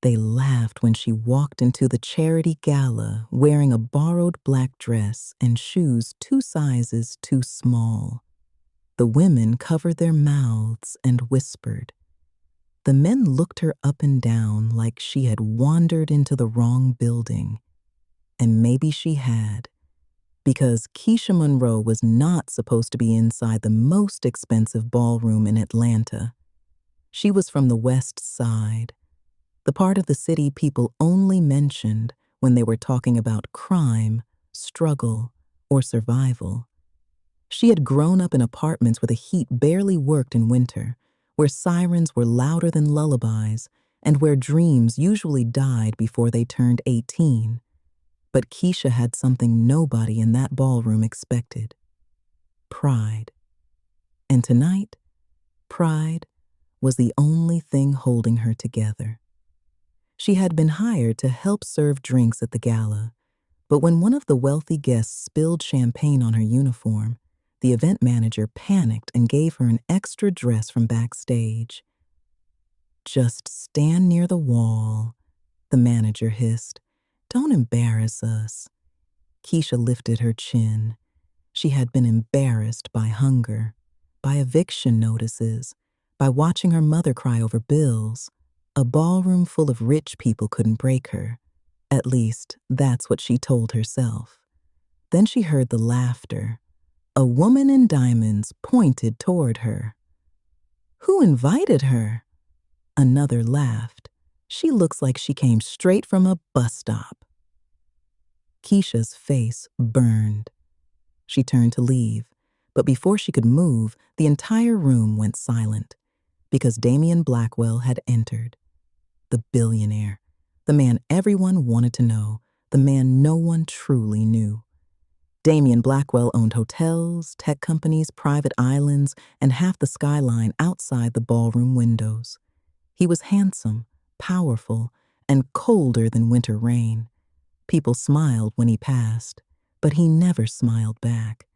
They laughed when she walked into the charity gala wearing a borrowed black dress and shoes 2 sizes too small. The women covered their mouths and whispered. The men looked her up and down like she had wandered into the wrong building. And maybe she had, because Keisha Monroe was not supposed to be inside the most expensive ballroom in Atlanta. She was from the West Side, the part of the city people only mentioned when they were talking about crime, struggle, or survival. She had grown up in apartments where the heat barely worked in winter, where sirens were louder than lullabies, and where dreams usually died before they turned 18. But Keisha had something nobody in that ballroom expected: pride. And tonight, pride was the only thing holding her together. She had been hired to help serve drinks at the gala, but when one of the wealthy guests spilled champagne on her uniform, the event manager panicked and gave her an extra dress from backstage. "Just stand near the wall," the manager hissed. "Don't embarrass us." Keisha lifted her chin. She had been embarrassed by hunger, by eviction notices, by watching her mother cry over bills. A ballroom full of rich people couldn't break her. At least, that's what she told herself. Then she heard the laughter. A woman in diamonds pointed toward her. "Who invited her?" Another laughed. "She looks like she came straight from a bus stop." Keisha's face burned. She turned to leave, but before she could move, the entire room went silent, because Damian Blackwell had entered. The billionaire, the man everyone wanted to know, the man no one truly knew. Damian Blackwell owned hotels, tech companies, private islands, and half the skyline outside the ballroom windows. He was handsome, powerful, and colder than winter rain. People smiled when he passed, but he never smiled back.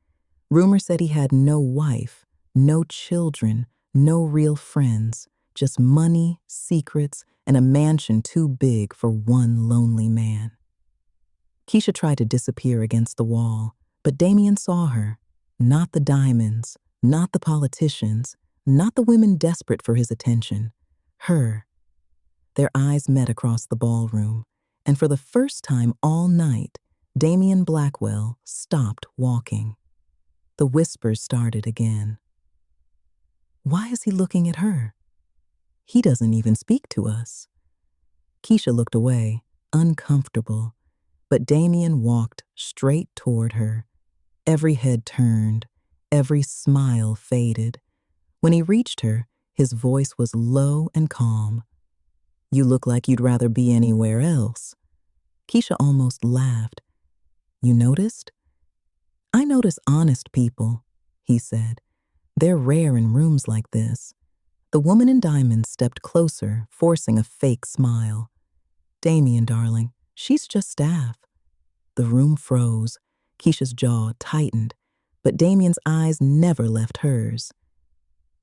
Rumor said he had no wife, no children, no real friends, just money, secrets, and a mansion too big for one lonely man. Keisha tried to disappear against the wall, but Damian saw her. Not the diamonds, not the politicians, not the women desperate for his attention. Her. Their eyes met across the ballroom, and for the first time all night, Damian Blackwell stopped walking. The whispers started again. "Why is he looking at her? He doesn't even speak to us." Keisha looked away, uncomfortable, but Damian walked straight toward her. Every head turned, every smile faded. When he reached her, his voice was low and calm. "You look like you'd rather be anywhere else." Keisha almost laughed. "You noticed?" "I notice honest people," he said. "They're rare in rooms like this." The woman in diamonds stepped closer, forcing a fake smile. "Damian, darling, she's just staff." The room froze. Keisha's jaw tightened, but Damian's eyes never left hers.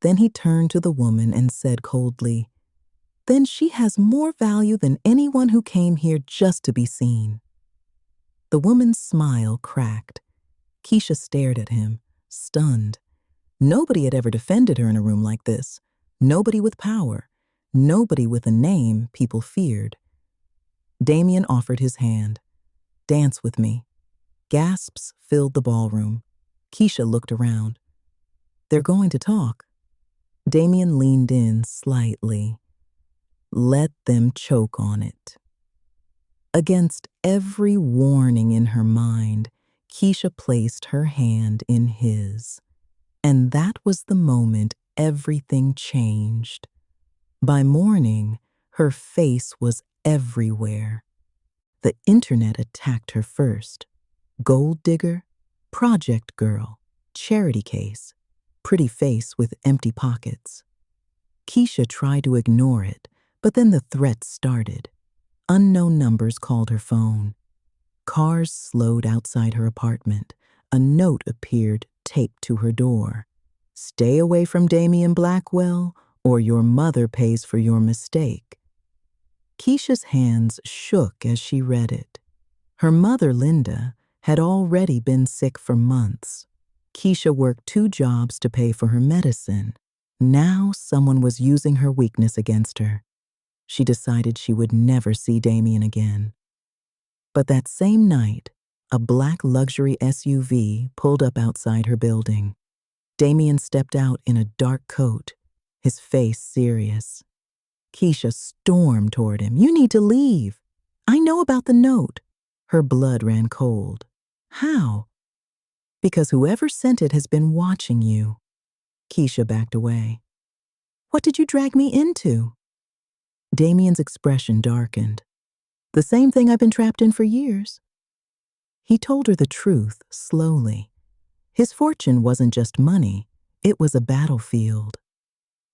Then he turned to the woman and said coldly, "Then she has more value than anyone who came here just to be seen." The woman's smile cracked. Keisha stared at him, stunned. Nobody had ever defended her in a room like this. Nobody with power. Nobody with a name people feared. Damian offered his hand. "Dance with me." Gasps filled the ballroom. Keisha looked around. "They're going to talk." Damian leaned in slightly. "Let them choke on it." Against every warning in her mind, Keisha placed her hand in his. And that was the moment everything changed. By morning, her face was everywhere. The internet attacked her first. Gold digger, project girl, charity case, pretty face with empty pockets. Keisha tried to ignore it, but then the threats started. Unknown numbers called her phone. Cars slowed outside her apartment. A note appeared taped to her door. "Stay away from Damian Blackwell, or your mother pays for your mistake." Keisha's hands shook as she read it. Her mother, Linda, had already been sick for months. Keisha worked 2 jobs to pay for her medicine. Now someone was using her weakness against her. She decided she would never see Damian again. But that same night, a black luxury SUV pulled up outside her building. Damian stepped out in a dark coat, his face serious. Keisha stormed toward him. "You need to leave. I know about the note." Her blood ran cold. "How?" "Because whoever sent it has been watching you." Keisha backed away. "What did you drag me into?" Damian's expression darkened. "The same thing I've been trapped in for years." He told her the truth slowly. His fortune wasn't just money, it was a battlefield.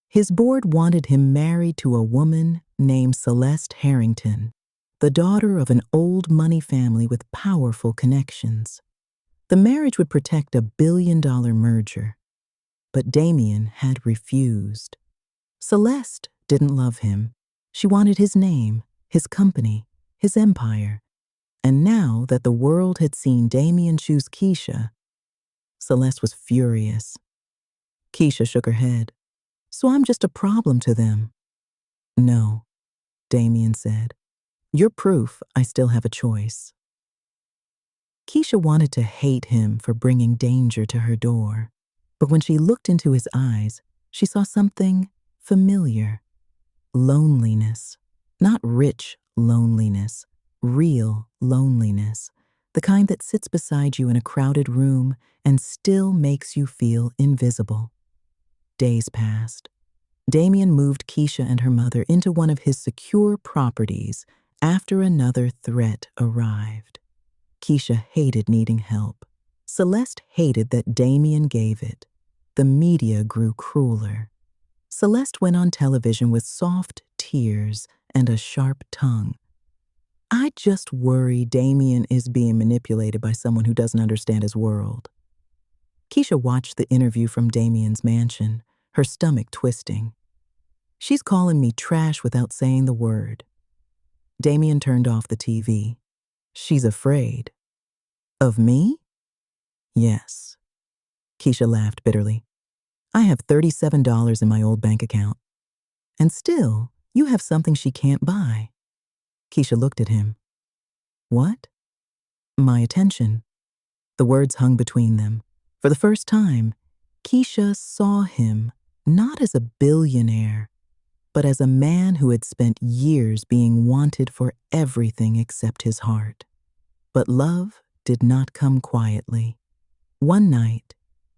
His board wanted him married to a woman named Celeste Harrington, the daughter of an old money family with powerful connections. The marriage would protect a billion-dollar merger. But Damian had refused. Celeste didn't love him. She wanted his name, his company, his empire. And now that the world had seen Damian choose Keisha, Celeste was furious. Keisha shook her head. "So I'm just a problem to them." "No," Damian said. "You're proof I still have a choice." Keisha wanted to hate him for bringing danger to her door. But when she looked into his eyes, she saw something familiar. Loneliness. Not rich loneliness, real loneliness. The kind that sits beside you in a crowded room and still makes you feel invisible. Days passed. Damian moved Keisha and her mother into one of his secure properties after another threat arrived. Keisha hated needing help. Celeste hated that Damian gave it. The media grew crueler. Celeste went on television with soft tears and a sharp tongue. "I just worry Damian is being manipulated by someone who doesn't understand his world." Keisha watched the interview from Damian's mansion, her stomach twisting. "She's calling me trash without saying the word." Damian turned off the TV. "She's afraid." "Of me?" "Yes." Keisha laughed bitterly. "I have $37 in my old bank account. And still, you have something she can't buy." Keisha looked at him. "What?" "My attention." The words hung between them. For the first time, Keisha saw him not as a billionaire, but as a man who had spent years being wanted for everything except his heart. But love did not come quietly. One night,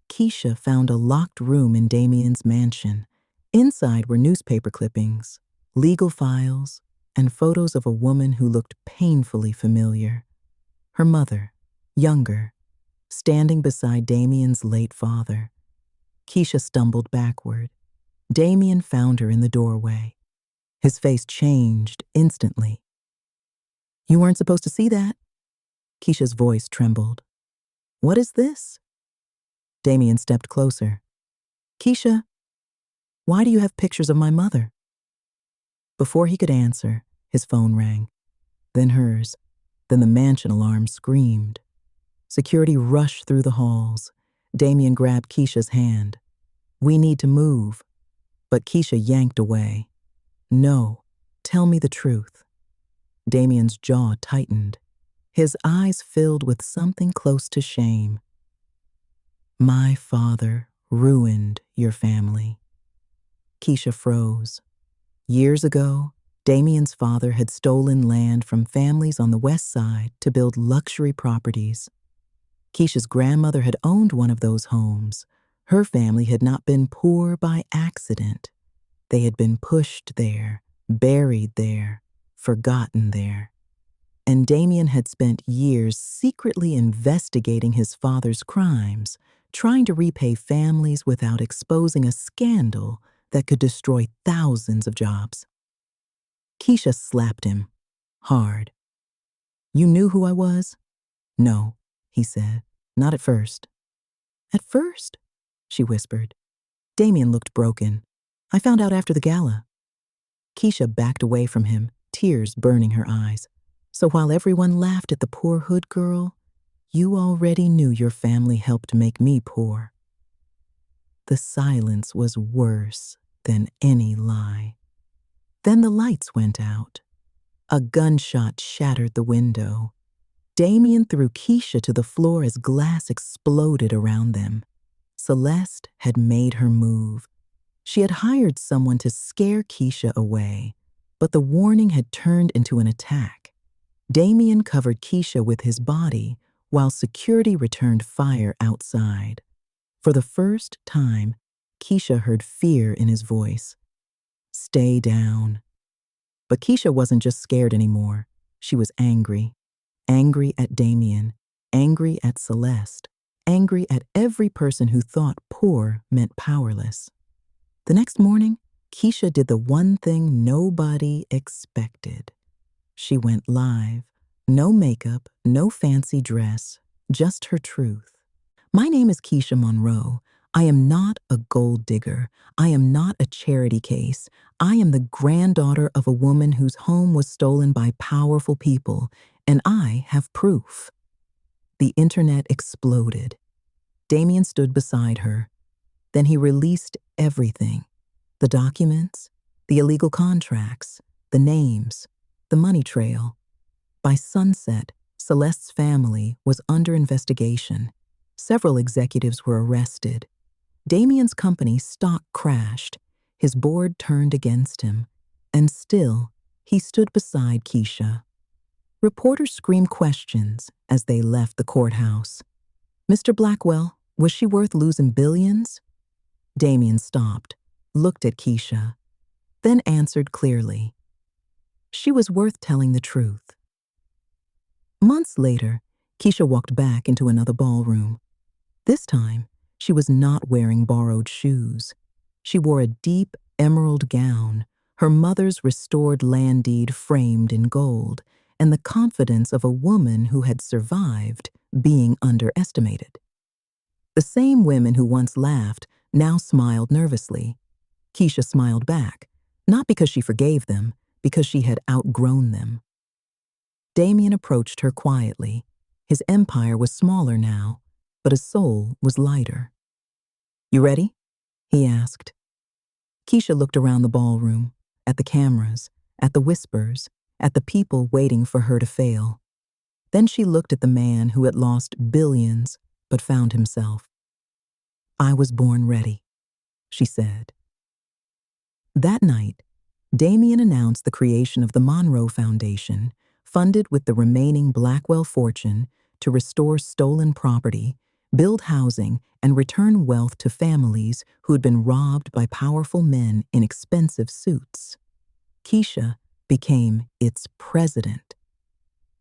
Keisha found a locked room in Damian's mansion. Inside were newspaper clippings, legal files, and photos of a woman who looked painfully familiar. Her mother, younger, standing beside Damian's late father. Keisha stumbled backward. Damian found her in the doorway. His face changed instantly. "You weren't supposed to see that." Keisha's voice trembled. "What is this?" Damian stepped closer. "Keisha, why do you have pictures of my mother?" Before he could answer, his phone rang. Then hers. Then the mansion alarm screamed. Security rushed through the halls. Damian grabbed Keisha's hand. "We need to move." But Keisha yanked away. "No, tell me the truth." Damian's jaw tightened. His eyes filled with something close to shame. "My father ruined your family." Keisha froze. Years ago, Damian's father had stolen land from families on the west side to build luxury properties. Keisha's grandmother had owned one of those homes. Her family had not been poor by accident. They had been pushed there, buried there, forgotten there. And Damian had spent years secretly investigating his father's crimes, trying to repay families without exposing a scandal that could destroy thousands of jobs. Keisha slapped him, hard. "You knew who I was?" "No," he said. "Not at first." "At first?" she whispered. Damian looked broken. "I found out after the gala." Keisha backed away from him, tears burning her eyes. So while everyone laughed at the poor hood girl, you already knew your family helped make me poor. The silence was worse than any lie. Then the lights went out. A gunshot shattered the window. Damian threw Keisha to the floor as glass exploded around them. Celeste had made her move. She had hired someone to scare Keisha away, but the warning had turned into an attack. Damian covered Keisha with his body while security returned fire outside. For the first time, Keisha heard fear in his voice. Stay down. But Keisha wasn't just scared anymore. She was angry. Angry at Damian. Angry at Celeste. Angry at every person who thought poor meant powerless. The next morning, Keisha did the one thing nobody expected. She went live. No makeup, no fancy dress, just her truth. My name is Keisha Monroe. I am not a gold digger. I am not a charity case. I am the granddaughter of a woman whose home was stolen by powerful people, and I have proof. The internet exploded. Damian stood beside her. Then he released everything. The documents, the illegal contracts, the names, the money trail. By sunset, Celeste's family was under investigation. Several executives were arrested. Damian's company's stock crashed. His board turned against him. And still, he stood beside Keisha. Reporters screamed questions as they left the courthouse. Mr. Blackwell, was she worth losing billions? Damian stopped, looked at Keisha, then answered clearly. She was worth telling the truth. Months later, Keisha walked back into another ballroom. This time, she was not wearing borrowed shoes. She wore a deep emerald gown, her mother's restored land deed framed in gold, and the confidence of a woman who had survived being underestimated. The same women who once laughed now smiled nervously. Keisha smiled back, not because she forgave them, because she had outgrown them. Damian approached her quietly. His empire was smaller now, but his soul was lighter. You ready? He asked. Keisha looked around the ballroom, at the cameras, at the whispers, at the people waiting for her to fail. Then she looked at the man who had lost billions but found himself. I was born ready, she said. That night, Damian announced the creation of the Monroe Foundation, funded with the remaining Blackwell fortune to restore stolen property, build housing, and return wealth to families who had been robbed by powerful men in expensive suits. Keisha became its president.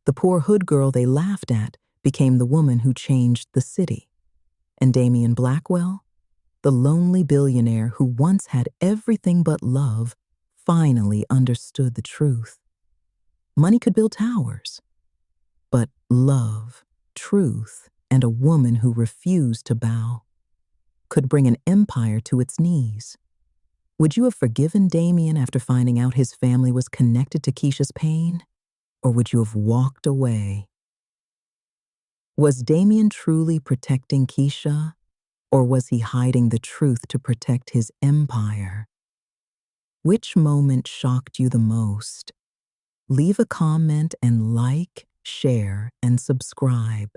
The poor hood girl they laughed at became the woman who changed the city. And Damian Blackwell, the lonely billionaire who once had everything but love, finally understood the truth. Money could build towers, but love, truth, and a woman who refused to bow could bring an empire to its knees. Would you have forgiven Damian after finding out his family was connected to Keisha's pain? Or would you have walked away? Was Damian truly protecting Keisha? Or was he hiding the truth to protect his empire? Which moment shocked you the most? Leave a comment and like, share, and subscribe.